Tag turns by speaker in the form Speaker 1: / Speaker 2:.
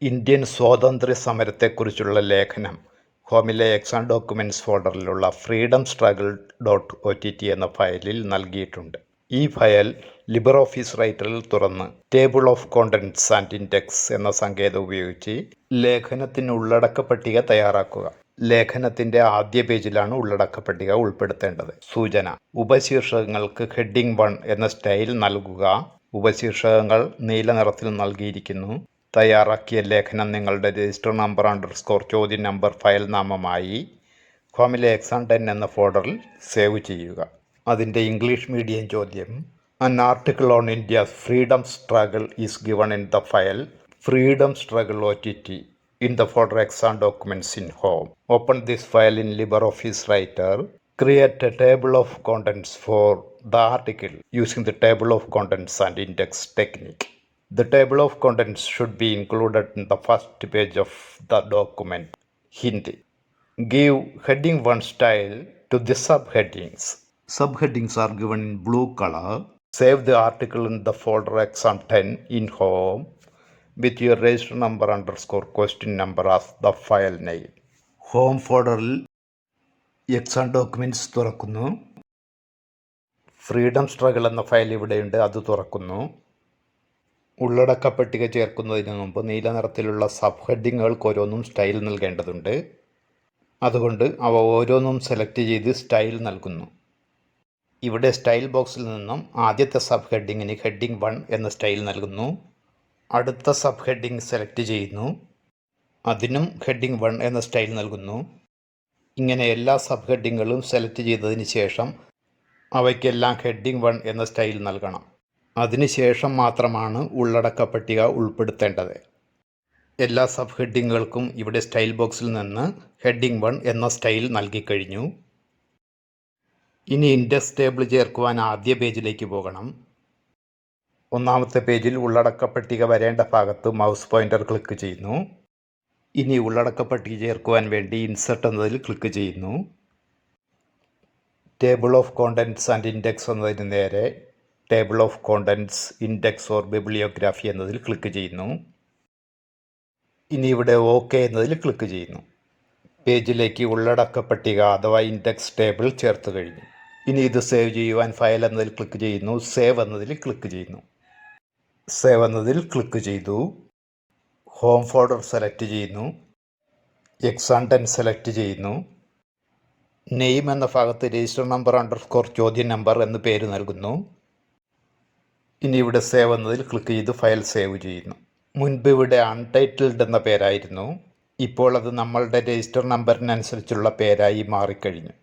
Speaker 1: Indian സ്വാതന്ത്ര്യ സമരത്തെക്കുറിച്ചുള്ള ലേഖനം ഹോമിലെ എക്സാം ഡോക്യുമെന്റ്സ് ഫോൾഡറിലുള്ള ഫ്രീഡം സ്ട്രഗിൾ .ott എന്ന ഫയലിൽ നൽകിയിട്ടുണ്ട്. ഈ ഫയൽ ലിബ്രിയോഫീസ് റൈറ്ററിൽ തുറന്ന് table of contents and index എന്ന സങ്കേതം ഉപയോഗിച്ച് ലേഖനത്തിന് ഉള്ളടക്ക പട്ടിക തയ്യാറാക്കുക. ലേഖനത്തിന്റെ ആദ്യ പേജിലാണ് ഉള്ളടക്ക പട്ടിക ഉൾപ്പെടുത്തേണ്ടത്. സൂചന: ഉപശീർഷകങ്ങൾക്ക് ഹെഡിംഗ് 1 എന്ന സ്റ്റൈൽ നൽകുക. ഉപശീർഷകങ്ങൾ നീല നിറത്തിൽ നൽകിയിരിക്കുന്നു. തയ്യാറാക്കിയ ലേഖനം നിങ്ങളുടെ രജിസ്റ്റർ നമ്പർ ചോദ്യം നമ്പർ ഫയൽ നാമമായി ഹോമിലെ എക്സാം 10 എന്ന ഫോൾഡറിൽ സേവ് ചെയ്യുക. അതിൻ്റെ ഇംഗ്ലീഷ് മീഡിയം ചോദ്യം: An article on India's freedom struggle is given in the file Freedom Struggle .ott in the folder Exam Documents in Home. Open this file in LibreOffice Writer. Create a table of contents for the article using the table of contents and index technique. The table of contents should be included in the first page of the document. Hint: give heading 1 style to the subheadings. Subheadings are given in blue color. Save the article in the folder Exam 10 in Home with your register number question number as the file name. Home ഫോൾഡറിൽ exam documents തുറക്കുന്നു. Freedom struggle എന്ന file ഇവിടെയുണ്ട്, അത് തുറക്കുന്നു. ഉള്ളടക്ക പട്ടിക ചേർക്കുന്നതിന് മുമ്പ് നീല നിറത്തിലുള്ള സബ് ഹെഡിങ്ങുകൾക്ക് ഓരോന്നും സ്റ്റൈൽ നൽകേണ്ടതുണ്ട്. അതുകൊണ്ട് അവ ഓരോന്നും സെലക്ട് ചെയ്ത് സ്റ്റൈൽ നൽകുന്നു. ഇവിടെ സ്റ്റൈൽ ബോക്സിൽ നിന്നും ആദ്യത്തെ സബ് ഹെഡിങ്ങിന് ഹെഡിംഗ് 1 എന്ന സ്റ്റൈൽ നൽകുന്നു. അടുത്ത സബ് ഹെഡിങ് സെലക്ട് ചെയ്യുന്നു. അതിനും ഹെഡിംഗ് 1 എന്ന സ്റ്റൈൽ നൽകുന്നു. ഇങ്ങനെ എല്ലാ സബ് ഹെഡിങ്ങുകളും സെലക്ട് ചെയ്തതിന് ശേഷം അവയ്ക്കെല്ലാം ഹെഡിംഗ് 1 എന്ന സ്റ്റൈൽ നൽകണം. അതിനുശേഷം മാത്രമാണ് ഉള്ളടക്ക പട്ടിക ഉൾപ്പെടുത്തേണ്ടത്. എല്ലാ സബ് ഹെഡിങ്ങുകൾക്കും ഇവിടെ സ്റ്റൈൽ ബോക്സിൽ നിന്ന് ഹെഡിംഗ് 1 എന്ന സ്റ്റൈൽ നൽകിക്കഴിഞ്ഞു. ഇനി ഇൻഡെക്സ് ടേബിൾ ചേർക്കുവാൻ ആദ്യ പേജിലേക്ക് പോകണം. ഒന്നാമത്തെ പേജിൽ ഉള്ളടക്ക പട്ടിക വരേണ്ട ഭാഗത്ത് മൗസ് പോയിന്റർ ക്ലിക്ക് ചെയ്യുന്നു. ഇനി ഉള്ളടക്ക പട്ടിക ചേർക്കുവാൻ വേണ്ടി ഇൻസെർട്ട് എന്നതിൽ ക്ലിക്ക് ചെയ്യുന്നു. Table of contents and index എന്നതിന് നേരെ table of contents, index or bibliography എന്നതിൽ ക്ലിക്ക് ചെയ്യുന്നു. ഇനി ഇവിടെ ഓക്കെ എന്നതിൽ ക്ലിക്ക് ചെയ്യുന്നു. പേജിലേക്ക് ഉള്ളടക്ക പട്ടിക അഥവാ ഇൻഡെക്സ് ടേബിൾ ചേർത്ത് കഴിഞ്ഞു. ഇനി ഇത് സേവ് ചെയ്യുവാൻ ഫയൽ എന്നതിൽ ക്ലിക്ക് ചെയ്യുന്നു. സേവ് എന്നതിൽ ക്ലിക്ക് ചെയ്യുന്നു. സേവ് എന്നതിൽ ക്ലിക്ക് ചെയ്തു. ഹോം ഫോൾഡർ സെലക്ട് ചെയ്യുന്നു. എക്സാം 10 സെലക്ട് ചെയ്യുന്നു. നെയിം എന്ന ഭാഗത്ത് രജിസ്റ്റർ നമ്പർ ചോദ്യം നമ്പർ എന്ന് പേര് നൽകുന്നു. ഇനി ഇവിടെ സേവ് എന്നതിൽ ക്ലിക്ക് ചെയ്ത് ഫയൽ സേവ് ചെയ്യുന്നു. മുൻപ് ഇവിടെ അൺടൈറ്റിൽഡ് എന്ന പേരായിരുന്നു. ഇപ്പോൾ അത് നമ്മളുടെ രജിസ്റ്റർ നമ്പറിനനുസരിച്ചുള്ള പേരായി മാറിക്കഴിഞ്ഞു.